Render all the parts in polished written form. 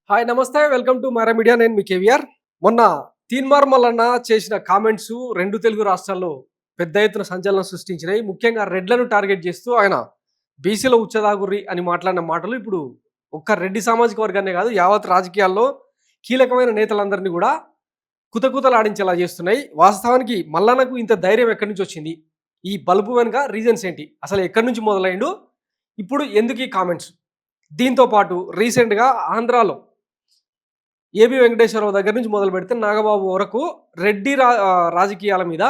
Hi నమస్తే welcome to Mara media. నేను మీ కేవీఆర్. మొన్న తీన్మార్ మల్లన్న చేసిన కామెంట్స్ రెండు తెలుగు రాష్ట్రాల్లో పెద్ద ఎత్తున సంచలనం సృష్టించినాయి. ముఖ్యంగా రెడ్లను టార్గెట్ చేస్తూ ఆయన బీసీలో ఉచ్చదాగుర్రి అని మాట్లాడిన మాటలు ఇప్పుడు ఒక్క రెడ్డి సామాజిక వర్గాన్నే కాదు యావత్ రాజకీయాల్లో కీలకమైన నేతలందరినీ కూడా కుతకుతలాడించేలా చేస్తున్నాయి. వాస్తవానికి మల్లన్నకు ఇంత ధైర్యం ఎక్కడి నుంచి వచ్చింది, ఈ బల్బు వెనుక రీజన్స్ ఏంటి, అసలు ఎక్కడి నుంచి మొదలైండు, ఇప్పుడు ఎందుకు ఈ కామెంట్స్? దీంతో పాటు రీసెంట్గా ఆంధ్రాలో ఏబి వెంకటేశ్వరరావు దగ్గర నుంచి మొదలు పెడితే నాగబాబు వరకు రెడ్డి రాజకీయాల మీద,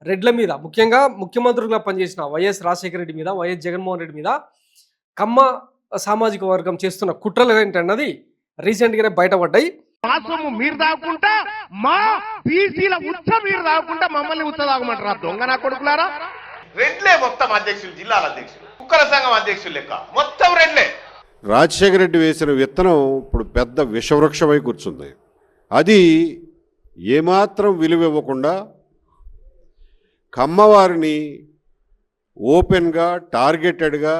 రెడ్ల మీద, ముఖ్యంగా ముఖ్యమంత్రులుగా పనిచేసిన వైఎస్ రాజశేఖర రెడ్డి మీద, వైఎస్ జగన్మోహన్ రెడ్డి మీద కమ్మ సామాజిక వర్గం చేస్తున్న కుట్రలు ఏంటన్నది రీసెంట్గానే బయటపడ్డాయి. మా సొమ్ము మీరు దాక్కుంటా, మా బీసీల ఉచ్చ మీరు దాక్కుంటా మమ్మల్ని ఉచ్చ దాగమంటారా దొంగ నా కొడుకులారా? రెడ్లే మొత్తం అధ్యక్షులు, జిల్లాల అధ్యక్షులు, కుక్కల సంఘం అధ్యక్షులు లెక్క మొత్తం రెడ్లే. రాజశేఖర రెడ్డి వేసిన విత్తనం ఇప్పుడు పెద్ద విషవృక్షమై కూర్చుంది. అది ఏమాత్రం విలువ ఇవ్వకుండా కమ్మవారిని ఓపెన్గా టార్గెటెడ్గా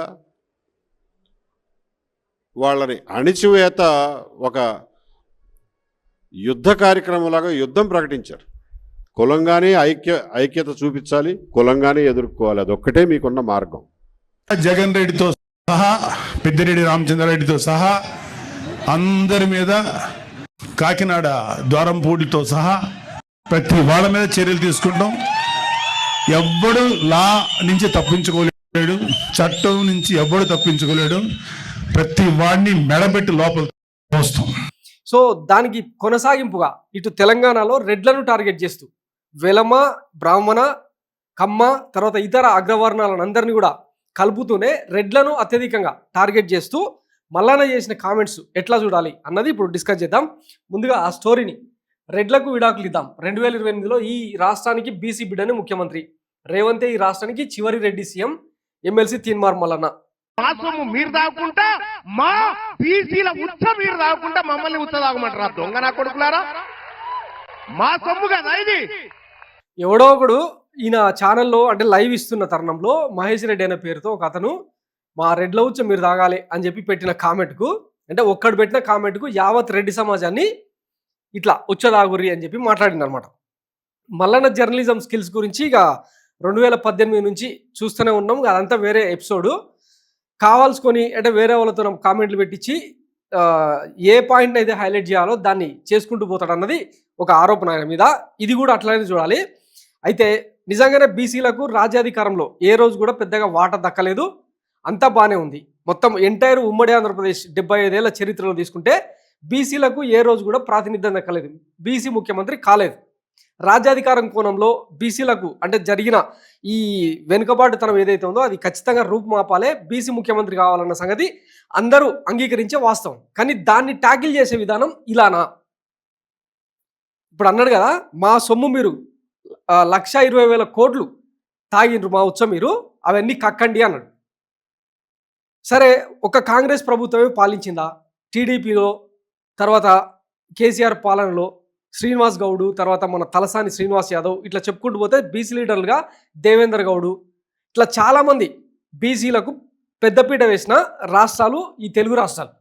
వాళ్ళని అణిచివేత ఒక యుద్ధ కార్యక్రమంలాగా యుద్ధం ప్రకటించారు. కులంగానే ఐక్యత చూపించాలి, కులంగానే ఎదుర్కోవాలి, అదొక్కటే మీకున్న మార్గం. జగన్ రెడ్డితో సహా, పెద్దిరెడ్డి రామచంద్రారెడ్డితో సహా అందరి మీద, కాకినాడ ద్వారంపూడితో సహా ప్రతి వాళ్ళ మీద చర్యలు తీసుకుంటాం. ఎవ్వడు లా నుంచి తప్పించుకోలేడు, చట్టం నుంచి ఎవ్వడు తప్పించుకోలేడు. ప్రతి వాడిని మెడబెట్టి లోపల పోస్తాం. సో దానికి కొనసాగింపుగా ఇటు తెలంగాణలో రెడ్లను టార్గెట్ చేస్తూ వెలమ, బ్రాహ్మణ, కమ్మ, తర్వాత ఇతర అగ్రవర్ణాలను అందరినీ కూడా కలుపుతూనే రెడ్లను అత్యధికంగా టార్గెట్ చేస్తూ మల్లన్న చేసిన కామెంట్స్ ఎట్లా చూడాలి అన్నది ఇప్పుడు డిస్కస్ చేద్దాం. ముందుగా ఆ స్టోరీని, రెడ్లకు విడాకులు ఇద్దాం, 2028లో ఈ రాష్ట్రానికి బీసీ బిడ్డని ముఖ్యమంత్రి రేవంతే, ఈ రాష్ట్రానికి చివరి రెడ్డి సీఎం, ఎమ్మెల్సీ తీన్మార్ మల్లన్న. మా సొమ్ము మీరు దాక్కుంటా, మా బీసీల ఉచ్చ మీరు దాక్కుంటా మమ్మల్ని ఉచ్చ దాగమంటారా దొంగ నా కొడుకులారా? మా సొమ్ము కదా ఇది. ఎవడో ఒకడు ఈయన ఛానల్లో అంటే లైవ్ ఇస్తున్న తరుణంలో మహేష్ రెడ్డి అనే పేరుతో ఒక అతను మా రెడ్ల ఉచ్చ మీరు తాగాలి అని చెప్పి పెట్టిన కామెంట్కు, అంటే ఒక్కడు పెట్టిన కామెంట్కు యావత్ రెడ్డి సమాజాన్ని ఇట్లా ఉచ్చదాగుర్రి అని చెప్పి మాట్లాడింది అనమాట. మల్లన్న జర్నలిజం స్కిల్స్ గురించి ఇక 2018 నుంచి చూస్తూనే ఉన్నాం. అదంతా వేరే ఎపిసోడు. కావాల్సుకొని అంటే వేరే వాళ్ళతో కామెంట్లు పెట్టించి ఏ పాయింట్ని అయితే హైలైట్ చేయాలో దాన్ని చేసుకుంటూ పోతాడు అన్నది ఒక ఆరోపణ ఆయన మీద. ఇది కూడా అట్లానే చూడాలి. అయితే నిజంగానే బీసీలకు రాజ్యాధికారంలో ఏ రోజు కూడా పెద్దగా వాటా దక్కలేదు, అంతా బాగానే ఉంది. మొత్తం ఎంటైర్ ఉమ్మడి ఆంధ్రప్రదేశ్ 75 ఏళ్ల చరిత్రలో తీసుకుంటే బీసీలకు ఏ రోజు కూడా ప్రాతినిధ్యం దక్కలేదు, బీసీ ముఖ్యమంత్రి కాలేదు. రాజ్యాధికారం కోణంలో బీసీలకు అంటే జరిగిన ఈ వెనుకబాటుతనం ఏదైతే ఉందో అది ఖచ్చితంగా రూపుమాపాలే, బీసీ ముఖ్యమంత్రి కావాలన్న సంగతి అందరూ అంగీకరించే వాస్తవం. కానీ దాన్ని ట్యాకిల్ చేసే విధానం ఇలానా? ఇప్పుడు అన్నాడు కదా, మా సొమ్ము మీరు 1,20,000 కోట్లు తాగిండ్రు మా ఉచ్చ మీరు, అవన్నీ కక్కండి అన్నాడు. సరే, ఒక కాంగ్రెస్ ప్రభుత్వమే పాలించిందా? టీడీపీలో, తర్వాత కేసీఆర్ పాలనలో శ్రీనివాస్ గౌడు, తర్వాత మన తలసాని శ్రీనివాస్ యాదవ్, ఇట్లా చెప్పుకుంటూ పోతే బీసీ లీడర్లుగా దేవేందర్ గౌడు, ఇట్లా చాలామంది బీసీలకు పెద్దపీట వేసిన రాష్ట్రాలు ఈ తెలుగు రాష్ట్రాలు.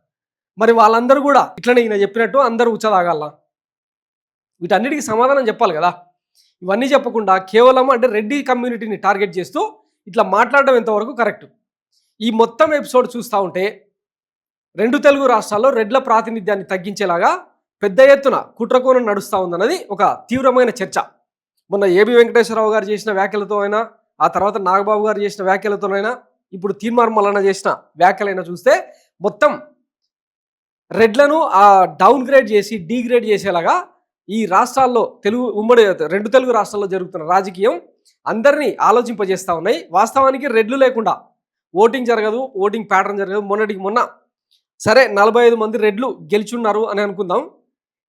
మరి వాళ్ళందరూ కూడా ఇట్లనే ఈయన చెప్పినట్టు అందరూ ఉచ్చదాగాల? వీటన్నిటికీ సమాధానం చెప్పాలి కదా. ఇవన్నీ చెప్పకుండా కేవలం అంటే రెడ్డి కమ్యూనిటీని టార్గెట్ చేస్తూ ఇట్లా మాట్లాడడం ఎంతవరకు కరెక్ట్? ఈ మొత్తం ఎపిసోడ్ చూస్తూ ఉంటే రెండు తెలుగు రాష్ట్రాల్లో రెడ్ల ప్రాతినిధ్యాన్ని తగ్గించేలాగా పెద్ద ఎత్తున కుట్రకోణం నడుస్తూ ఉందన్నది ఒక తీవ్రమైన చర్చ. మొన్న ఏబి వెంకటేశ్వరరావు గారు చేసిన వ్యాఖ్యలతో అయినా, ఆ తర్వాత నాగబాబు గారు చేసిన వ్యాఖ్యలతోనైనా, ఇప్పుడు తీన్మార్ మల్లన్న చేసిన వ్యాఖ్యలైనా చూస్తే మొత్తం రెడ్లను డౌన్ గ్రేడ్ చేసి డీగ్రేడ్ చేసేలాగా ఈ రాష్ట్రాల్లో ఉమ్మడి రెండు తెలుగు రాష్ట్రాల్లో జరుగుతున్న రాజకీయం అందరినీ ఆలోచింపజేస్తూ ఉన్నాయి. వాస్తవానికి రెడ్లు లేకుండా ఓటింగ్ జరగదు, ఓటింగ్ ప్యాటర్న్ జరగదు. మొన్న సరే 45 మంది రెడ్లు గెలుచున్నారు అని అనుకుందాం,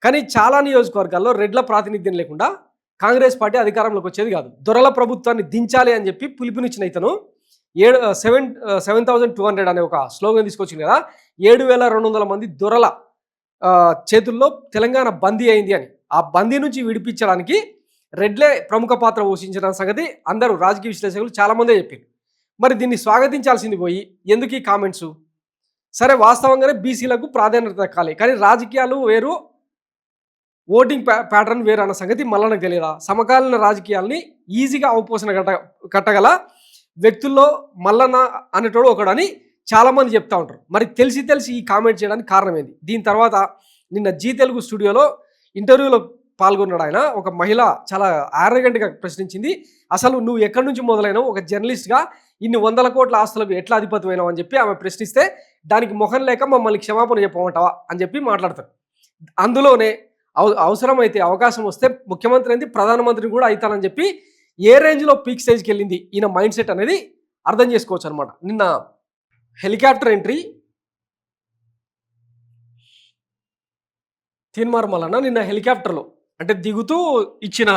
కానీ చాలా నియోజకవర్గాల్లో రెడ్ల ప్రాతినిధ్యం లేకుండా కాంగ్రెస్ పార్టీ అధికారంలోకి వచ్చేది కాదు. దొరల ప్రభుత్వాన్ని దించాలి అని చెప్పి పిలుపునిచ్చిన ఇతను 7,200 అనే ఒక స్లోగన్ తీసుకొచ్చింది కదా, 7,200 మంది దొరల చేతుల్లో తెలంగాణ బందీ అయింది అని. ఆ బందీ నుంచి విడిపించడానికి రెడ్లే ప్రముఖ పాత్ర పోషించిన సంగతి అందరూ రాజకీయ విశ్లేషకులు చాలామందే చెప్పారు. మరి దీన్ని స్వాగతించాల్సింది పోయి ఎందుకు ఈ కామెంట్స్? సరే వాస్తవంగానే బీసీలకు ప్రాధాన్యత దక్కాలి, కానీ రాజకీయాలు వేరు, ఓటింగ్ ప్యాటర్న్ వేరు అన్న సంగతి మల్లన్నకు తెలియదా? సమకాలీన రాజకీయాల్ని ఈజీగా అవపోసన కట్టగల వ్యక్తుల్లో మల్లన్న అనేటోడు ఒకడని చాలామంది చెప్తా ఉంటారు. మరి తెలిసి ఈ కామెంట్ చేయడానికి కారణం ఏంది? దీని తర్వాత నిన్న జీ తెలుగు స్టూడియోలో ఇంటర్వ్యూలో పాల్గొన్నాడు ఆయన. ఒక మహిళ చాలా ఆరోగెంట్గా ప్రశ్నించింది, అసలు నువ్వు ఎక్కడి నుంచి మొదలైనావు, ఒక జర్నలిస్ట్గా ఇన్ని 100 కోట్ల ఆస్తులకు ఎట్లా అధిపతిమైనావు అని చెప్పి ఆమె ప్రశ్నిస్తే, దానికి మొహం లేక మమ్మల్ని క్షమాపణ చెప్పమంటావా అని చెప్పి మాట్లాడతారు. అందులోనే అవసరమైతే అవకాశం వస్తే ముఖ్యమంత్రి ఏంది ప్రధానమంత్రిని కూడా అవుతానని చెప్పి ఏ రేంజ్లో పీక్ స్టేజ్కి వెళ్ళింది ఈయన మైండ్ సెట్ అనేది అర్థం చేసుకోవచ్చు అనమాట. నిన్న హెలికాప్టర్ ఎంట్రీ తీన్మార్ మల్లన్న నిన్న హెలికాప్టర్లో అంటే దిగుతూ ఇచ్చిన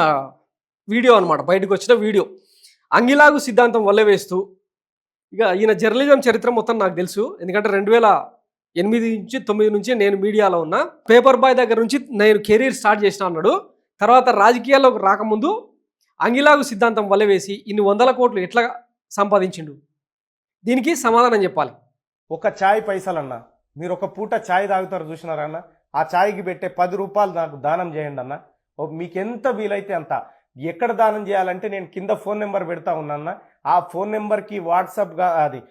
వీడియో అనమాట, బయటకు వచ్చిన వీడియో. అంగిలాగు సిద్ధాంతం వల్ల వేస్తూ, ఇక ఈయన జర్నలిజం చరిత్ర మొత్తం నాకు తెలుసు, ఎందుకంటే 2008 నుంచి 2009 నుంచి నేను మీడియాలో ఉన్నా. పేపర్ బాయ్ దగ్గర నుంచి నేను కెరీర్ స్టార్ట్ చేసిన అన్నాడు. తర్వాత రాజకీయాల్లోకి రాకముందు అంగిలాగు సిద్ధాంతం వల్ల వేసి ఇన్ని 100 కోట్లు ఎట్లా సంపాదించిండు? దీనికి సమాధానం చెప్పాలి. ఒక ఛాయ్ పైసలన్నా, మీరు ఒక పూట ఛాయ్ తాగుతారు చూసినారన్న, ఆ ఛాయ్కి పెట్టే 10 రూపాయలు నాకు దానం చేయండి అన్న. మీకు ఎంత వీలైతే అంత. ఎక్కడ దానం చేయాలంటే నేను కింద ఫోన్ నెంబర్ పెడతా ఉన్నా, ఆ ఫోన్ నెంబర్కి వాట్సాప్ అది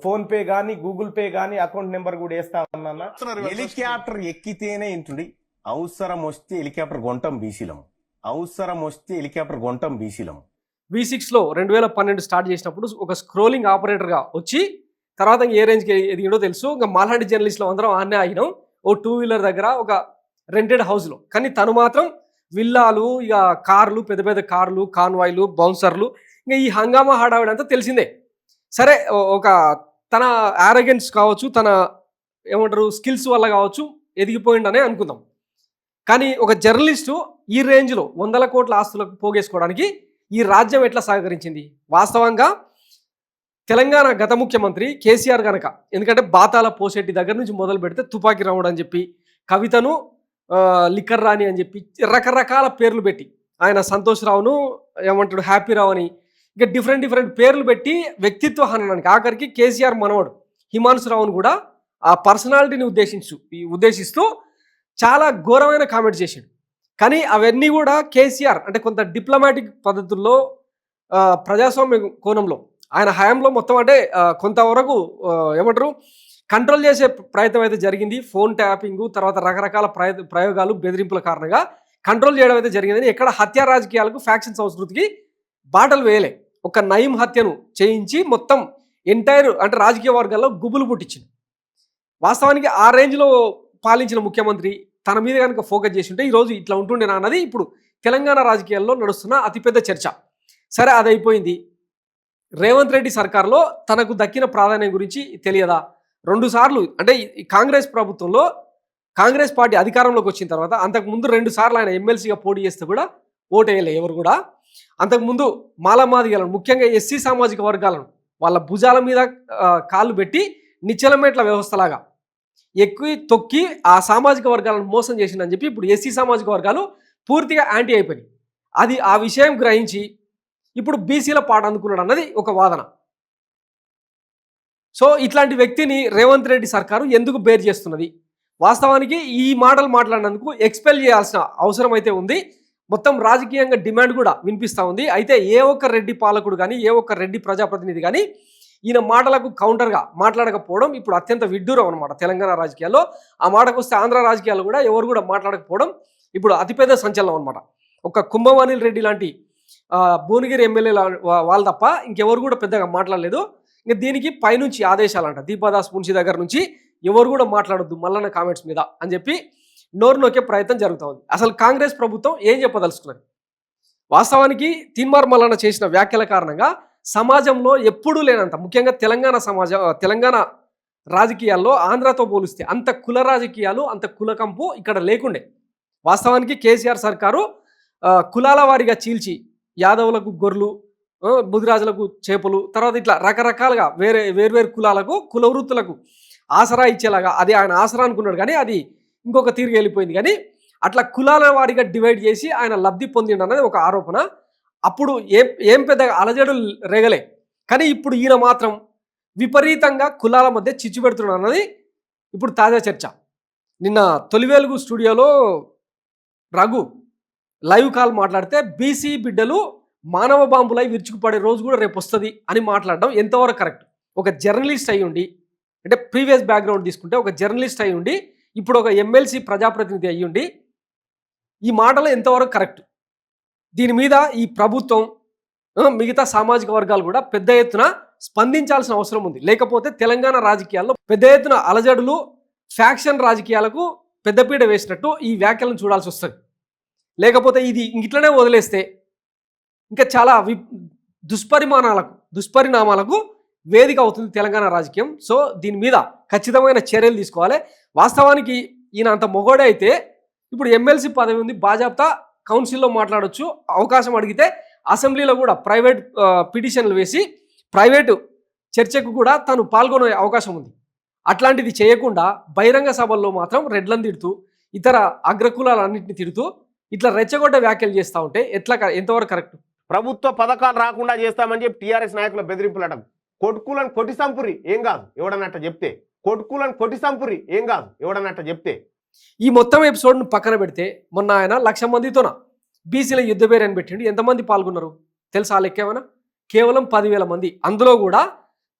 ఫోన్ పే కానీ గూగుల్ పే కానీ అకౌంట్ నెంబర్ కూడా వేస్తా ఉన్నా. హెలికాప్టర్ ఎక్కితేనే ఇంటుడి, అవసరం వస్తే హెలికాప్టర్ కొంటాం బీసీలం, అవసరం వస్తే హెలికాప్టర్ కొంటాం బీసీలం. V6లో 2012 స్టార్ట్ చేసినప్పుడు ఒక స్క్రోలింగ్ ఆపరేటర్గా వచ్చి తర్వాత ఏ రేంజ్కి ఎదిగిండో తెలుసు. ఇంకా మాలాంటి జర్నలిస్టులు అందరం ఆనే ఆగినాం ఓ 2 వీలర్ దగ్గర ఒక రెంటెడ్ హౌస్లో. కానీ తను మాత్రం విల్లాలు, ఇక కార్లు, పెద్ద పెద్ద కార్లు, కాన్వాయ్లు, బౌన్సర్లు, ఇంకా ఈ హంగామా హడావిడంతా తెలిసిందే. సరే, ఒక తన ఆరోగెన్స్ కావచ్చు, తన ఏమంటారు స్కిల్స్ వల్ల కావచ్చు ఎదిగిపోయిండనే అనుకుందాం. కానీ ఒక జర్నలిస్టు ఈ రేంజ్లో 100 కోట్ల ఆస్తులకు పోగేసుకోవడానికి ఈ రాజ్యం ఎట్లా సహకరించింది? వాస్తవంగా తెలంగాణ గత ముఖ్యమంత్రి కేసీఆర్ కనుక, ఎందుకంటే బాతాల పోసెట్టి దగ్గర నుంచి మొదలు పెడితే తుపాకీ రాముడు అని చెప్పి, కవితను లిక్కర్ రాణి అని చెప్పి రకరకాల పేర్లు పెట్టి, ఆయన సంతోష్ రావును ఏమంటాడు హ్యాపీ రావు అని, ఇక డిఫరెంట్ పేర్లు పెట్టి వ్యక్తిత్వ హననానికి, ఆఖరికి కేసీఆర్ మనవడు హిమాంశు రావును కూడా ఆ పర్సనాలిటీని ఉద్దేశిస్తూ చాలా ఘోరమైన కామెంట్ చేశాడు. కానీ అవన్నీ కూడా కేసీఆర్ అంటే కొంత డిప్లొమాటిక్ పద్ధతుల్లో ప్రజాస్వామ్య కోణంలో ఆయన హయాంలో మొత్తం అంటే కొంతవరకు ఏమంటారు కంట్రోల్ చేసే ప్రయత్నం అయితే జరిగింది. ఫోన్ ట్యాపింగ్, తర్వాత రకరకాల ప్రయోగాలు, బెదిరింపుల కారణంగా కంట్రోల్ చేయడం అయితే జరిగిందని, ఎక్కడ హత్యా రాజకీయాలకు ఫ్యాక్షన్ సంస్కృతికి బాటలు వేయలే. ఒక నయం హత్యను చేయించి మొత్తం ఎంటైర్ అంటే రాజకీయ వర్గాల్లో గుబులు పుట్టించింది. వాస్తవానికి ఆ రేంజ్లో పాలించిన ముఖ్యమంత్రి తన మీద కనుక ఫోకస్ చేసి ఉంటే ఈరోజు ఇట్లా ఉంటుండేనా అన్నది ఇప్పుడు తెలంగాణ రాజకీయాల్లో నడుస్తున్న అతిపెద్ద చర్చ. సరే, అది అయిపోయింది. రేవంత్ రెడ్డి సర్కార్లో తనకు దక్కిన ప్రాధాన్యం గురించి తెలియదా? 2 సార్లు అంటే కాంగ్రెస్ ప్రభుత్వంలో కాంగ్రెస్ పార్టీ అధికారంలోకి వచ్చిన తర్వాత అంతకుముందు 2 సార్లు ఆయన ఎమ్మెల్సీగా పోటీ చేస్తే కూడా ఓటేయలే ఎవరు కూడా. అంతకుముందు మాలమాదిగలను, ముఖ్యంగా ఎస్సీ సామాజిక వర్గాలను వాళ్ళ భుజాల మీద కాళ్ళు పెట్టి నిచ్చెలమేట్ల వ్యవస్థలాగా ఎక్కువ తొక్కి ఆ సామాజిక వర్గాలను మోసం చేసిందని చెప్పి ఇప్పుడు ఎస్సీ సామాజిక వర్గాలు పూర్తిగా యాంటీ అయిపోయినాయి. అది ఆ విషయం గ్రహించి ఇప్పుడు బీసీల పాట అందుకున్నాడు అన్నది ఒక వాదన. సో ఇట్లాంటి వ్యక్తిని రేవంత్ రెడ్డి సర్కారు ఎందుకు బేర్ చేస్తున్నది? వాస్తవానికి ఈ మాటలు మాట్లాడినందుకు ఎక్స్పెల్ చేయాల్సిన అవసరం అయితే ఉంది. మొత్తం రాజకీయంగా డిమాండ్ కూడా వినిపిస్తూ ఉంది. అయితే ఏ ఒక్క రెడ్డి పాలకుడు కానీ, ఏ ఒక్క రెడ్డి ప్రజాప్రతినిధి కానీ ఈయన మాటలకు కౌంటర్గా మాట్లాడకపోవడం ఇప్పుడు అత్యంత విడ్డూరం అనమాట తెలంగాణ రాజకీయాల్లో. ఆ మాటకు వస్తే ఆంధ్ర రాజకీయాల్లో కూడా ఎవరు కూడా మాట్లాడకపోవడం ఇప్పుడు అతిపెద్ద సంచలనం అనమాట. ఒక కుంభవాణిల్ రెడ్డి లాంటి భువనగిరి ఎమ్మెల్యే వాళ్ళు తప్ప ఇంకెవరు కూడా పెద్దగా మాట్లాడలేదు. ఇంకా దీనికి పైనుంచి ఆదేశాలంట, దీపాదాస్ మున్షి దగ్గర నుంచి ఎవరు కూడా మాట్లాడొద్దు మల్లన్న కామెంట్స్ మీద అని చెప్పి నోరు నొక్కే ప్రయత్నం జరుగుతూ ఉంది. అసలు కాంగ్రెస్ ప్రభుత్వం ఏం చెప్పదలుచుకున్నది? వాస్తవానికి తీన్మార్ మల్లన్న చేసిన వ్యాఖ్యల కారణంగా సమాజంలో ఎప్పుడూ లేనంత, ముఖ్యంగా తెలంగాణ రాజకీయాల్లో ఆంధ్రతో పోలిస్తే అంత కుల రాజకీయాలు, అంత కులకంపు ఇక్కడ లేకుండే. వాస్తవానికి కేసీఆర్ సర్కారు కులాల వారిగా చీల్చి యాదవులకు గొర్రెలు, ముదిరాజులకు చేపలు, తర్వాత ఇట్లా రకరకాలుగా వేర్వేరు కులాలకు, కుల వృత్తులకు ఆసరా ఇచ్చేలాగా, అది ఆయన ఆసరా అనుకున్నాడు కానీ అది ఇంకొక తీరుగా వెళ్ళిపోయింది. కానీ అట్లా కులాల వారిగా డివైడ్ చేసి ఆయన లబ్ధి పొందిండు అన్నది ఒక ఆరోపణ. అప్పుడు ఏం పెద్దగా అలజడు రేగలే. కానీ ఇప్పుడు ఈయన మాత్రం విపరీతంగా కులాల మధ్య చిచ్చు పెడుతున్నాడు అన్నది ఇప్పుడు తాజా చర్చ. నిన్న తొలివేలుగు స్టూడియోలో రఘు లైవ్ కాల్ మాట్లాడితే బీసీ బిడ్డలు మానవ బాంబులై విరుచుకుపడే రోజు కూడా రేపు వస్తుంది అని మాట్లాడడం ఎంతవరకు కరెక్ట్? ఒక జర్నలిస్ట్ అయి ఉండి, అంటే ప్రీవియస్ బ్యాక్గ్రౌండ్ తీసుకుంటే ఒక జర్నలిస్ట్ అయి ఉండి, ఇప్పుడు ఒక ఎమ్మెల్సీ ప్రజాప్రతినిధి అయ్యి ఉండి ఈ మాటలు ఎంతవరకు కరెక్ట్? దీని మీద ఈ ప్రభుత్వం, మిగతా సామాజిక వర్గాలు కూడా పెద్ద ఎత్తున స్పందించాల్సిన అవసరం ఉంది. లేకపోతే తెలంగాణ రాజకీయాల్లో పెద్ద ఎత్తున అలజడులు, ఫ్యాక్షన్ రాజకీయాలకు పెద్దపీట వేసినట్టు ఈ వ్యాఖ్యలను చూడాల్సి వస్తుంది. లేకపోతే ఇది ఇట్లనే వదిలేస్తే ఇంకా చాలా దుష్పరిణామాలకు వేదిక అవుతుంది తెలంగాణ రాజకీయం. సో దీని మీద ఖచ్చితమైన చర్యలు తీసుకోవాలి. వాస్తవానికి ఈయన అంత మొగోడే అయితే ఇప్పుడు ఎమ్మెల్సీ పదవి ఉంది, బాజాప్తా కౌన్సిల్లో మాట్లాడొచ్చు, అవకాశం అడిగితే అసెంబ్లీలో కూడా ప్రైవేట్ పిటిషన్లు వేసి ప్రైవేటు చర్చకు కూడా తను పాల్గొనే అవకాశం ఉంది. అట్లాంటిది చేయకుండా బహిరంగ సభల్లో మాత్రం రెడ్లను తిడుతూ, ఇతర అగ్రకులాలన్నింటినీ తిడుతూ ఇట్లా రెచ్చగొడ్డ వ్యాఖ్యలు చేస్తూ ఉంటే ఎంతవరకు కరెక్ట్? ప్రభుత్వ పథకాలు రాకుండా చేస్తామని చెప్పి టీఆర్ఎస్ నాయకుల బెదిరింపులట. కొట్టుకులను కొట్టి సంపురి ఏం కాదు ఎవడన్నట్ట చెప్తే, కొట్టుకులను కొట్టి సంపురి ఏం కాదు ఎవడన్నట్ట చెప్తే. ఈ మొత్తం ఎపిసోడ్ను పక్కన పెడితే మొన్న ఆయన 1,00,000 మందితోన బీసీల యుద్ధ పేరు అని పెట్టిండు. ఎంతమంది పాల్గొన్నారు తెలుసా? లెక్కేమన్నా? కేవలం 10,000 మంది. అందులో కూడా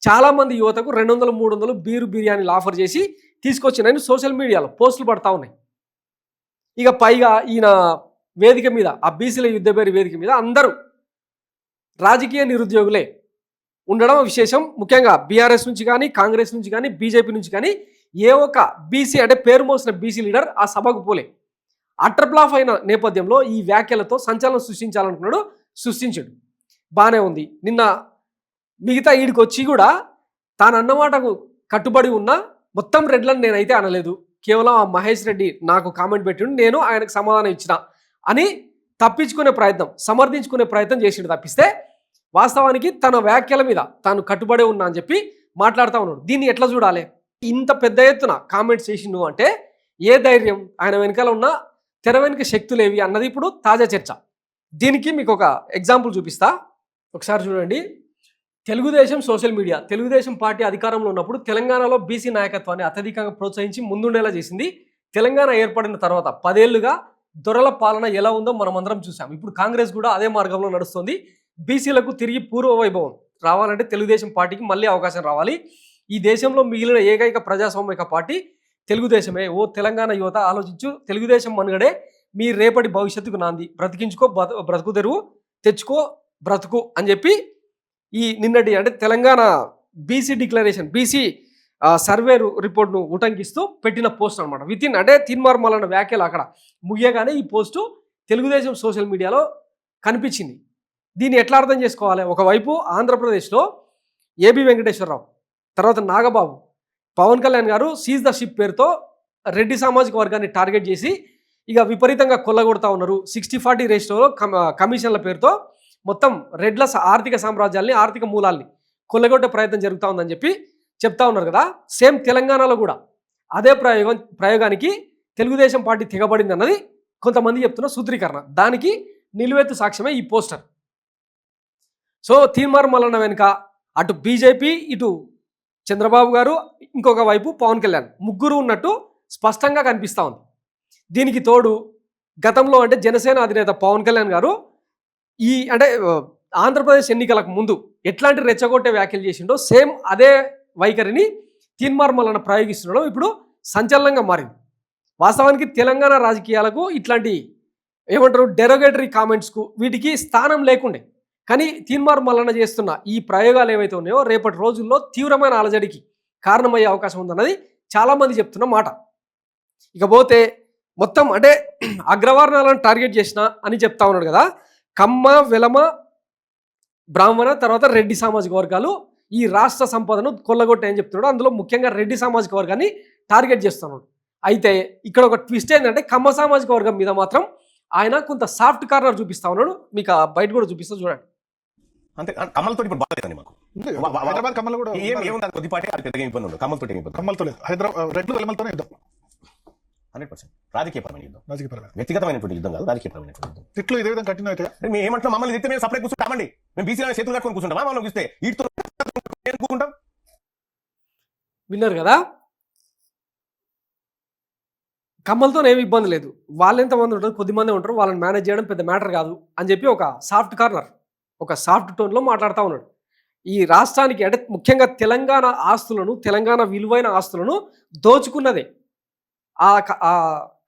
చాలామంది యువతకు 200, 300 బిర్యానీలు ఆఫర్ చేసి తీసుకొచ్చినాయని సోషల్ మీడియాలో పోస్టులు పడతా ఉన్నాయి. ఇక పైగా ఈయన వేదిక మీద, ఆ బీసీల యుద్ధ పేరు వేదిక మీద అందరూ రాజకీయ నిరుద్యోగులే ఉండడం విశేషం. ముఖ్యంగా బీఆర్ఎస్ నుంచి కానీ, కాంగ్రెస్ నుంచి కానీ, బీజేపీ నుంచి కానీ ఏ ఒక్క బీసీ, అంటే పేరు మోసిన బీసీ లీడర్ ఆ సభకు పోలే. అట్రప్లాఫ్ అయిన నేపథ్యంలో ఈ వ్యాఖ్యలతో సంచలనం సృష్టించాలనుకున్నాడు, సృష్టించాడు. బాగానే ఉంది. నిన్న మిగతా ఈడికి వచ్చి కూడా తాను అన్నమాటకు కట్టుబడి ఉన్న మొత్తం రెడ్లను నేనైతే అనలేదు, కేవలం ఆ మహేష్ రెడ్డి నాకు కామెంట్ పెట్టిండు, నేను ఆయనకు సమాధానం ఇచ్చిన అని తప్పించుకునే ప్రయత్నం, సమర్థించుకునే ప్రయత్నం చేసిండు. తప్పిస్తే వాస్తవానికి తన వ్యాఖ్యల మీద తాను కట్టుబడే ఉన్నా అని చెప్పి మాట్లాడుతూ ఉన్నాడు. దీన్ని ఎట్లా చూడాలి? ఇంత పెద్ద ఎత్తున కామెంట్స్ చేసిండు అంటే ఏ ధైర్యం? ఆయన వెనకాల ఉన్న తెర వెనుక శక్తులేవి అన్నది ఇప్పుడు తాజా చర్చ. దీనికి మీకు ఒక ఎగ్జాంపుల్ చూపిస్తా, ఒకసారి చూడండి. Telugu Desam social media, Telugu Desam party అధికారంలో ఉన్నప్పుడు తెలంగాణలో బీసీ నాయకత్వాన్ని అత్యధికంగా ప్రోత్సహించి ముందుండేలా చేసింది. తెలంగాణ ఏర్పడిన తర్వాత 10 ఏళ్లుగా దొరల పాలన ఎలా ఉందో మనం అందరం చూసాం. ఇప్పుడు కాంగ్రెస్ కూడా అదే మార్గంలో నడుస్తుంది. బీసీలకు తిరిగి పూర్వ వైభవం రావాలంటే తెలుగుదేశం పార్టీకి మళ్ళీ అవకాశం రావాలి. ఈ దేశంలో మిగిలిన ఏకైక ప్రజాస్వామిక పార్టీ తెలుగుదేశమే. ఓ తెలంగాణ యువత ఆలోచించు, తెలుగుదేశం మనుగడే మీ రేపటి భవిష్యత్తుకు నాంది. బ్రతికించుకో, బ్రతుకు తెరువు, తెచ్చుకో బ్రతుకు అని చెప్పి ఈ నిన్నటి, అంటే Telangana BC declaration, BC survey రిపోర్ట్ను ఉటంకిస్తూ పెట్టిన పోస్ట్ అనమాట. అంటే తీన్మార్ మల్లన్న వ్యాఖ్యలు అక్కడ ముగియగానే ఈ పోస్టు తెలుగుదేశం సోషల్ మీడియాలో కనిపించింది. దీన్ని ఎట్లా అర్థం చేసుకోవాలి? ఒకవైపు ఆంధ్రప్రదేశ్లో ఏబి వెంకటేశ్వరరావు, తర్వాత నాగబాబు, పవన్ కళ్యాణ్ గారు సీజ్ ద షిప్ పేరుతో రెడ్డి సామాజిక వర్గాన్ని టార్గెట్ చేసి ఇక విపరీతంగా కొల్లగొడతా ఉన్నారు. 60-40 రేషియోలో కమిషన్ల పేరుతో మొత్తం రెడ్ల ఆర్థిక సామ్రాజ్యాల్ని, ఆర్థిక మూలాల్ని కొల్లగొట్టే ప్రయత్నం జరుగుతూ ఉందని చెప్పి చెప్తా ఉన్నారు కదా. సేమ్ తెలంగాణలో కూడా అదే ప్రయోగానికి తెలుగుదేశం పార్టీ తెగబడింది అన్నది కొంతమంది చెప్తున్న సూత్రీకరణ. దానికి నిలువెత్తు సాక్ష్యమే ఈ పోస్టర్. సో తీన్మార్ మల్లన్న వెనుక అటు బీజేపీ, ఇటు చంద్రబాబు గారు, ఇంకొక వైపు పవన్ కళ్యాణ్, ముగ్గురు ఉన్నట్టు స్పష్టంగా కనిపిస్తూ ఉంది. దీనికి తోడు గతంలో అంటే జనసేన అధినేత పవన్ కళ్యాణ్ గారు అంటే ఆంధ్రప్రదేశ్ ఎన్నికలకు ముందు ఎట్లాంటి రెచ్చగొట్టే వ్యాఖ్యలు చేసిండో సేమ్ అదే వైఖరిని తీన్మార్ మల్లన్న ప్రయోగిస్తుండడం ఇప్పుడు సంచలనంగా మారింది. వాస్తవానికి తెలంగాణ రాజకీయాలకు ఇట్లాంటి ఏమంటారు డెరోగేటరీ కామెంట్స్కు వీటికి స్థానం లేకుండే. కానీ తీన్మార్ మల్లన్న చేస్తున్న ఈ ప్రయోగాలు ఏవైతే ఉన్నాయో రేపటి రోజుల్లో తీవ్రమైన అలజడికి కారణమయ్యే అవకాశం ఉందన్నది చాలామంది చెప్తున్న మాట. ఇకపోతే మొత్తం అంటే అగ్రవర్ణాలను టార్గెట్ చేసిన అని చెప్తా ఉన్నాడు కదా. కమ్మ, వెలమ, బ్రాహ్మణ, తర్వాత రెడ్డి సామాజిక వర్గాలు ఈ రాష్ట్ర సంపదను కొల్లగొట్టాయని చెప్తున్నాడు. అందులో ముఖ్యంగా రెడ్డి సామాజిక వర్గాన్ని టార్గెట్ చేస్తున్నాడు. అయితే ఇక్కడ ఒక ట్విస్ట్ ఏంటంటే కమ్మ సామాజిక వర్గం మీద మాత్రం ఆయన కొంత సాఫ్ట్ కార్నర్ చూపిస్తా ఉన్నాడు. మీకు బయట కూడా చూపిస్తా చూడండి. అంతే కమలతో ఇప్పుడు బాధలేదండి మాకు. హైదరాబాద్ కమ్మలు కూడా ఏముంది కొద్దిపాటి అది పెద్దగా ఇబ్బంది ఉండదు. కమలతో ఏమి ఇబ్బంది? కమ్మలతో లేదు, హైదరాబాద్ రెడ్లు వెలమలతోనే యుద్ధం. 100% రాజకీయపరమైన యుద్ధం, రాజకీయపరమైన వ్యక్తిగతమైనటువంటి యుద్ధం కాదు, రాజకీయపరమైనటువంటి యుద్ధం. తిట్లు ఇదే విధంగా కంటిన్యూ అయితే మేము ఏమంటున్నాం? మమ్మల్ని తిట్టి మేము సపరేట్ కూర్చుంటామండి. మేము బీసీ చేతులు కట్టుకొని కూర్చుంటాం. మనం చూస్తే వీటితో కూర్చుంటాం. విన్నారు కదా. కమ్మలతో ఏమి ఇబ్బంది లేదు. వాళ్ళు ఎంతమంది ఉంటారు, కొద్దిమంది ఉంటారు, వాళ్ళని మేనేజ్ చేయడం పెద్ద మ్యాటర్ కాదు అని చెప్పి ఒక సాఫ్ట్ కార్నర్, ఒక సాఫ్ట్ టోన్లో మాట్లాడుతూ ఉన్నాడు. ఈ రాష్ట్రానికి అంటే ముఖ్యంగా తెలంగాణ ఆస్తులను, తెలంగాణ విలువైన ఆస్తులను దోచుకున్నదే ఆ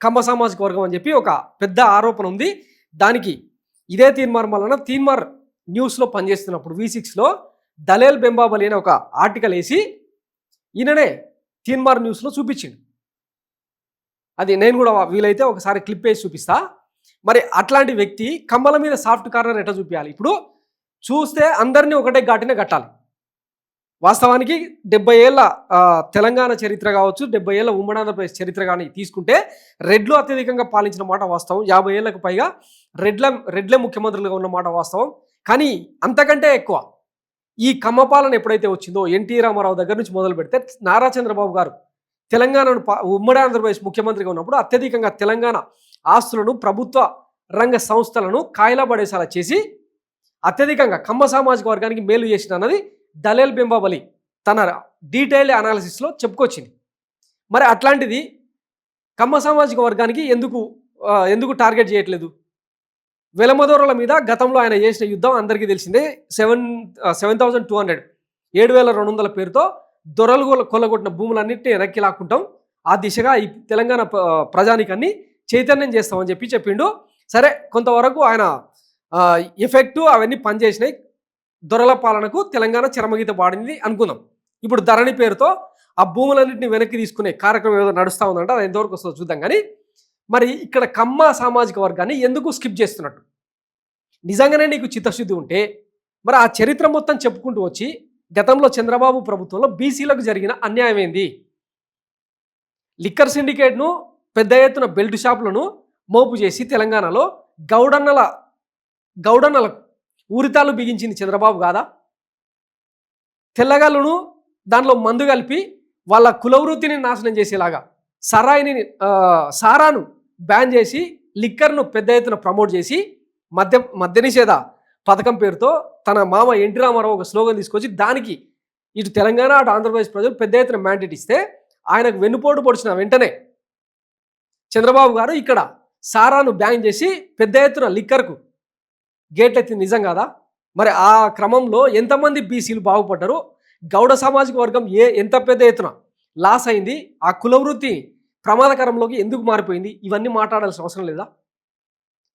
కమ్మ సామాజిక వర్గం అని చెప్పి ఒక పెద్ద ఆరోపణ ఉంది. దానికి ఇదే తీన్మార్ మల్లన్న తీన్మార్ న్యూస్లో పనిచేస్తున్నప్పుడు V6లో దలేల్ బెంబాబలి అనే ఒక ఆర్టికల్ వేసి ఈయననే తీన్మార్ న్యూస్లో చూపించిండు. అది నేను కూడా వీలైతే ఒకసారి క్లిప్ వేసి చూపిస్తా. మరి అట్లాంటి వ్యక్తి కమ్మల మీద సాఫ్ట్ కార్నర్ ఎట్లా చూపించాలి? ఇప్పుడు చూస్తే అందరినీ ఒకటే ఘాటిన కట్టాలి. వాస్తవానికి 70 ఏళ్ళ తెలంగాణ చరిత్ర కావచ్చు, 70 ఏళ్ళ ఉమ్మడి ఆంధ్రప్రదేశ్ చరిత్ర కానీ తీసుకుంటే రెడ్లు అత్యధికంగా పాలించిన మాట వాస్తవం. 50 ఏళ్లకు పైగా రెడ్లే ముఖ్యమంత్రులుగా ఉన్న మాట వాస్తవం. కానీ అంతకంటే ఎక్కువ ఈ కమ్మ పాలన ఎప్పుడైతే వచ్చిందో ఎన్టీ రామారావు దగ్గర నుంచి మొదలు పెడితే నారా చంద్రబాబు గారు తెలంగాణను ఉమ్మడి ఆంధ్రప్రదేశ్ ముఖ్యమంత్రిగా ఉన్నప్పుడు అత్యధికంగా తెలంగాణ ఆస్తులను, ప్రభుత్వ రంగ సంస్థలను కాయలా పడేసేలా చేసి అత్యధికంగా కమ్మ సామాజిక వర్గానికి మేలు చేసిన అన్నది దలేల్ బెంబాబలి తన డీటెయిల్ అనాలిసిస్లో చెప్పుకొచ్చింది. మరి అట్లాంటిది కమ్మ సామాజిక వర్గానికి ఎందుకు టార్గెట్ చేయట్లేదు? వెలమదోరల మీద గతంలో ఆయన చేసిన యుద్ధం అందరికీ తెలిసిందే. 7,200 7,200 పేరుతో దొరలు కొల్లగొట్టిన భూములన్నింటినీ వెనక్కి లాక్కుంటాం, ఆ దిశగా ఈ తెలంగాణ ప్రజానికాన్ని చైతన్యం చేస్తామని చెప్పిండు. సరే, కొంతవరకు ఆయన ఎఫెక్టు అవన్నీ పనిచేసినాయి, దొరల పాలనకు తెలంగాణ చరమగీత పాడింది అనుకుందాం. ఇప్పుడు ధరణి పేరుతో ఆ భూములన్నింటినీ వెనక్కి తీసుకునే కార్యక్రమం ఏదో నడుస్తూ ఉందంటే అది ఎంతవరకు వస్తుందో చూద్దాం. కానీ మరి ఇక్కడ కమ్మ సామాజిక వర్గాన్ని ఎందుకు స్కిప్ చేస్తున్నట్టు? నిజంగానే నీకు చిత్తశుద్ధి ఉంటే మరి ఆ చరిత్ర మొత్తం చెప్పుకుంటూ వచ్చి గతంలో చంద్రబాబు ప్రభుత్వంలో బీసీలకు జరిగిన అన్యాయం ఏంది? లిక్కర్ సిండికేట్ను పెద్ద ఎత్తున బెల్ట్ షాపులను మోపు చేసి తెలంగాణలో గౌడన్నలకు ఊరితాలు బిగించింది చంద్రబాబు కాదా? తెల్లగాళ్ళను దాంట్లో మందు కలిపి వాళ్ళ కులవృత్తిని నాశనం చేసేలాగా సారాను బ్యాన్ చేసి లిక్కర్ను పెద్ద ఎత్తున ప్రమోట్ చేసి మద్య నిషేధ పథకం పేరుతో తన మామ ఎన్టీ రామారావు ఒక స్లోగన్ తీసుకొచ్చి దానికి ఇటు తెలంగాణ అటు ఆంధ్రప్రదేశ్ ప్రజలు పెద్ద ఎత్తున మ్యాండేట్ ఇస్తే ఆయనకు వెన్నుపోటు పొడిచిన వెంటనే చంద్రబాబు గారు ఇక్కడ సారాను బ్యాన్ చేసి పెద్ద ఎత్తున లిక్కర్కు గేట్లు ఎత్తింది నిజం కాదా? మరి ఆ క్రమంలో ఎంతమంది బీసీలు బాగుపడ్డారు? గౌడ సామాజిక వర్గం ఎంత పెద్ద ఎత్తున లాస్ అయింది? ఆ కులవృత్తి ప్రమాదకరంలోకి ఎందుకు మారిపోయింది? ఇవన్నీ మాట్లాడాల్సిన అవసరం లేదా?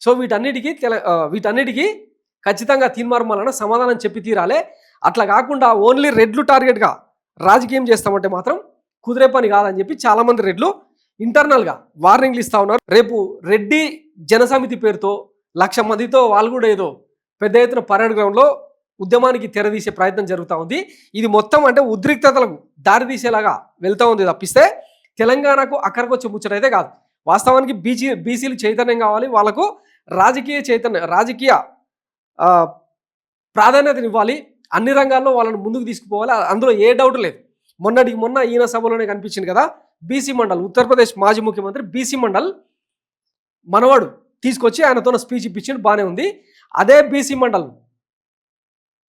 సో వీటన్నిటికీ ఖచ్చితంగా తీన్మార్ మల్లన్న సమాధానం చెప్పి తీరాలే. అట్లా కాకుండా ఓన్లీ రెడ్లు టార్గెట్గా రాజకీయం చేస్తామంటే మాత్రం కుదిరే పని కాదని చెప్పి చాలామంది రెడ్లు ఇంటర్నల్గా వార్నింగ్లు ఇస్తూ ఉన్నారు. రేపు రెడ్డి జనసమితి పేరుతో 1,00,000 మందితో వాళ్ళు కూడా ఏదో పెద్ద ఎత్తున పరేడ్ గ్రౌండ్లో ఉద్యమానికి తెరదీసే ప్రయత్నం జరుగుతూ ఉంది. ఇది మొత్తం అంటే ఉద్రిక్తతలకు దారితీసేలాగా వెళ్తూ ఉంది తప్పిస్తే తెలంగాణకు అక్కడికొచ్చే ముచ్చటైతే కాదు. వాస్తవానికి బీసీలు చైతన్యం కావాలి, వాళ్ళకు రాజకీయ ప్రాధాన్యతనివ్వాలి, అన్ని రంగాల్లో వాళ్ళని ముందుకు తీసుకుపోవాలి. అందులో ఏ డౌట్ లేదు. మొన్న ఈయన సభలోనే కనిపించింది కదా, బీసీ మండల్, ఉత్తరప్రదేశ్ మాజీ ముఖ్యమంత్రి బీసీ మండల్ మనవాడు తీసుకొచ్చి ఆయనతో స్పీచ్ ఇప్పించింది, బాగానే ఉంది. అదే బీసీ మండల్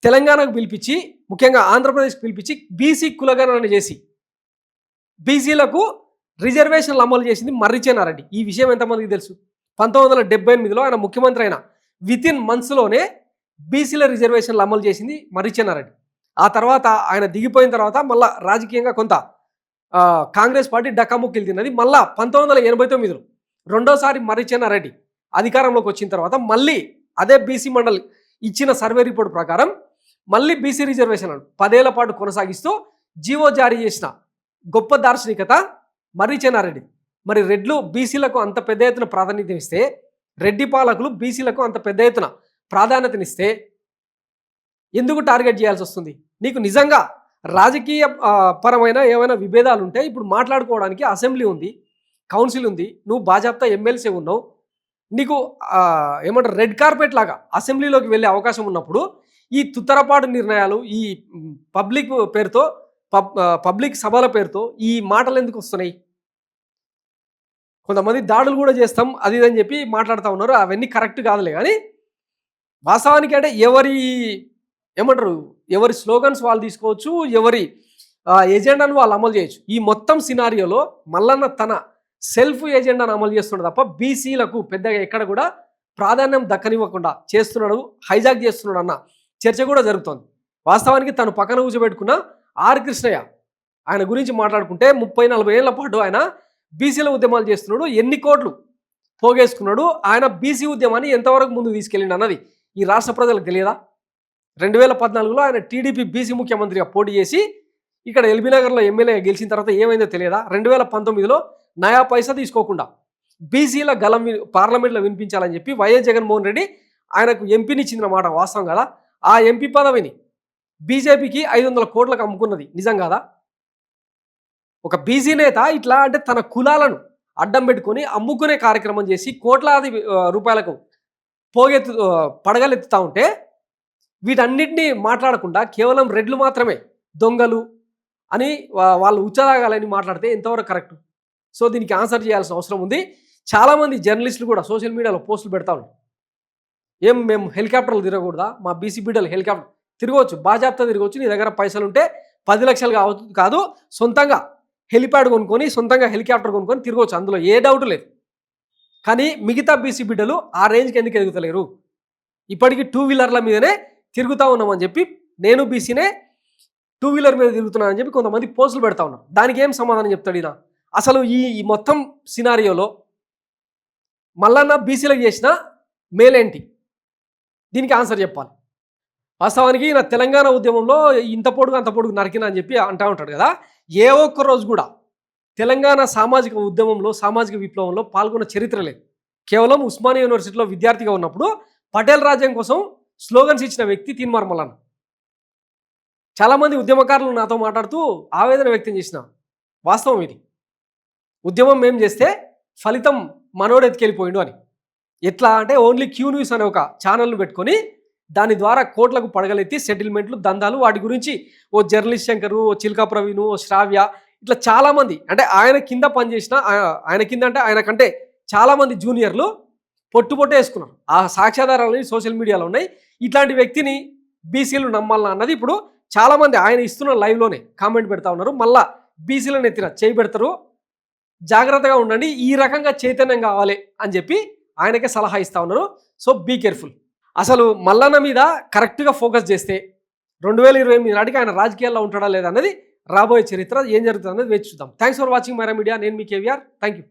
తెలంగాణకు పిలిపించి, ముఖ్యంగా ఆంధ్రప్రదేశ్కి పిలిపించి బీసీ కులగణన చేసి బీసీలకు రిజర్వేషన్లు అమలు చేసింది మర్రి చెన్నారెడ్డి. ఈ విషయం ఎంతమందికి తెలుసు? 1978లో ఆయన ముఖ్యమంత్రి అయిన వితిన్ మంత్స్లోనే బీసీల రిజర్వేషన్లు అమలు చేసింది మర్రి చెన్నారెడ్డి. ఆ తర్వాత ఆయన దిగిపోయిన తర్వాత మళ్ళీ రాజకీయంగా కొంత కాంగ్రెస్ పార్టీ డక్కాముక్కిలు తిన్నది. మళ్ళా 1989లో రెండోసారి మర్రి చెన్నారెడ్డి అధికారంలోకి వచ్చిన తర్వాత మళ్ళీ అదే బీసీ మండలి ఇచ్చిన సర్వే రిపోర్ట్ ప్రకారం మళ్ళీ బీసీ రిజర్వేషన్లను 10 ఏళ్ల పాటు కొనసాగిస్తూ జీవో జారీ చేసిన గొప్ప దార్శనికత మర్రి చెన్నారెడ్డి. మరి రెడ్లు బీసీలకు అంత పెద్ద ఎత్తున ప్రాధాన్యత ఇస్తే, రెడ్డి పాలకులు బీసీలకు అంత పెద్ద ఎత్తున ప్రాధాన్యతనిస్తే ఎందుకు టార్గెట్ చేయాల్సి వస్తుంది? నీకు నిజంగా రాజకీయ పరమైన ఏమైనా విభేదాలు ఉంటే ఇప్పుడు మాట్లాడుకోవడానికి అసెంబ్లీ ఉంది, కౌన్సిల్ ఉంది, నువ్వు బాజాప్తా ఎమ్మెల్సీ ఉన్నావు, నీకు ఏమంటారు రెడ్ కార్పెట్ లాగా అసెంబ్లీలోకి వెళ్ళే అవకాశం ఉన్నప్పుడు ఈ తుత్తరపాటు నిర్ణయాలు, ఈ పబ్లిక్ సభల పేరుతో ఈ మాటలు ఎందుకు వస్తున్నాయి? కొంతమంది దాడులు కూడా చేస్తాం అది ఇదని చెప్పి మాట్లాడుతూ ఉన్నారు. అవన్నీ కరెక్ట్ కాదులే. కానీ వాస్తవానికి అంటే ఎవరి స్లోగన్స్ వాళ్ళు తీసుకోవచ్చు, ఎవరి ఎజెండాను వాళ్ళు అమలు చేయొచ్చు. ఈ మొత్తం సినారియోలో మల్లన్న తన సెల్ఫ్ ఏజెండాను అమలు చేస్తున్నాడు తప్ప బీసీలకు పెద్దగా ఎక్కడ కూడా ప్రాధాన్యం దక్కనివ్వకుండా చేస్తున్నాడు, హైజాక్ చేస్తున్నాడు అన్న చర్చ కూడా జరుగుతోంది. వాస్తవానికి తను పక్కన కూర్చోబెట్టుకున్న ఆర్ కృష్ణయ్య ఆయన గురించి మాట్లాడుకుంటే 30-40 ఏళ్ల పాటు ఆయన బీసీల ఉద్యమాలు చేస్తున్నాడు, ఎన్ని కోట్లు పోగేసుకున్నాడు, ఆయన బీసీ ఉద్యమాన్ని ఎంతవరకు ముందుకు తీసుకెళ్ళిండు అన్నది ఈ రాష్ట్ర ప్రజలకు తెలియదా? 2014లో ఆయన టీడీపీ బీసీ ముఖ్యమంత్రిగా పోటీ చేసి ఇక్కడ ఎల్బీ నగర్లో ఎమ్మెల్యే గెలిచిన తర్వాత ఏమైందో తెలియదా? 2019లో నయా పైసా తీసుకోకుండా బీసీల గలం పార్లమెంట్లో వినిపించాలని చెప్పి వైఎస్ జగన్మోహన్ రెడ్డి ఆయనకు ఎంపీని ఇచ్చిన మాట వాస్తవం కదా? ఆ ఎంపీ పదవిని బీజేపీకి 500 కోట్లకు అమ్ముకున్నది నిజం కాదా? ఒక బీసీ నేత ఇట్లా అంటే తన కులాలను అడ్డం పెట్టుకొని అమ్ముకునే కార్యక్రమం చేసి కోట్లాది రూపాయలకు పడగలెత్తుతూ ఉంటే వీటన్నిటినీ మాట్లాడకుండా కేవలం రెడ్లు మాత్రమే దొంగలు అని వాళ్ళు ఉచ్చరాగాలని మాట్లాడితే ఎంతవరకు కరెక్ట్? సో దీనికి ఆన్సర్ చేయాల్సిన అవసరం ఉంది. చాలామంది జర్నలిస్టులు కూడా సోషల్ మీడియాలో పోస్టులు పెడతా ఉన్నారు. మేము హెలికాప్టర్లు తిరగకూడదా? మా బీసీ బిడ్డలు హెలికాప్టర్ తిరగవచ్చు, బాజాప్తా తిరగవచ్చు, నీ దగ్గర పైసలు ఉంటే 10 లక్షలు కాదు సొంతంగా హెలిప్యాడ్ కొనుక్కొని సొంతంగా హెలికాప్టర్ కొనుక్కొని తిరగవచ్చు, అందులో ఏ డౌట్ లేదు. కానీ మిగతా బీసీ బిడ్డలు ఆ రేంజ్కి ఎందుకు ఎదుగుతలేరు? ఇప్పటికీ 2 వీలర్ల మీదనే తిరుగుతూ ఉన్నామని చెప్పి, నేను బీసీనే 2 వీలర్ మీద తిరుగుతున్నానని చెప్పి కొంతమంది పోస్టులు పెడతా ఉన్నారు. దానికి ఏం సమాధానం చెప్తాడు ఈయన? అసలు ఈ మొత్తం సినారియోలో మల్లన్న బీసీలకు చేసిన మేలేంటి? దీనికి ఆన్సర్ చెప్పాలి. వాస్తవానికి ఈయన తెలంగాణ ఉద్యమంలో ఇంత పొడుగు అంత పొడుగు నరికినా అని చెప్పి అంటూ ఉంటాడు కదా. ఏ ఒక్క రోజు కూడా తెలంగాణ సామాజిక ఉద్యమంలో సామాజిక విప్లవంలో పాల్గొన్న చరిత్ర లేదు. కేవలం ఉస్మానియా యూనివర్సిటీలో విద్యార్థిగా ఉన్నప్పుడు పటేల్ రాజ్యం కోసం స్లోగన్స్ ఇచ్చిన వ్యక్తి తీన్మార్ మల్లన్న. చాలామంది ఉద్యమకారులు నాతో మాట్లాడుతూ ఆవేదన వ్యక్తం చేసిన వాస్తవం ఇది. ఉద్యమం మేం చేస్తే ఫలితం మనోడు ఎత్తుకెళ్ళిపోయిండు అని. ఎట్లా అంటే ఓన్లీ క్యూ న్యూస్ అనే ఒక ఛానల్ను పెట్టుకొని దాని ద్వారా కోట్లకు పడగలెత్తి సెటిల్మెంట్లు దందాలు వాటి గురించి ఓ జర్నలిస్ట్ శంకరు, ఓ చిల్కా ప్రవీణు, ఓ శ్రావ్య, ఇట్లా చాలామంది అంటే ఆయన కింద పనిచేసిన ఆయన కింద అంటే ఆయనకంటే చాలామంది జూనియర్లు పొట్టు వేసుకున్నారు. ఆ సాక్ష్యాధారాలు సోషల్ మీడియాలో ఉన్నాయి. ఇట్లాంటి వ్యక్తిని బీసీలు నమ్మాలన్నా అన్నది ఇప్పుడు చాలామంది ఆయన ఇస్తున్న లైవ్లోనే కామెంట్ పెడతా ఉన్నారు. మళ్ళా బీసీలను ఎత్తిన చేయి పెడతారు, జాగ్రత్తగా ఉండండి, ఈ రకంగా చైతన్యం కావాలి అని చెప్పి ఆయనకే సలహా ఇస్తూ ఉన్నారు. So be careful. అసలు మల్లన్న మీద కరెక్ట్గా ఫోకస్ చేస్తే 2028 నాటికి ఆయన రాజకీయాల్లో ఉంటాడా లేదా అన్నది రాబోయే చరిత్ర. ఏం జరుగుతుంది అనేది వేచి చూద్దాం. Thanks for watching Myra media. నేను మీ కేవీఆర్. Thank you.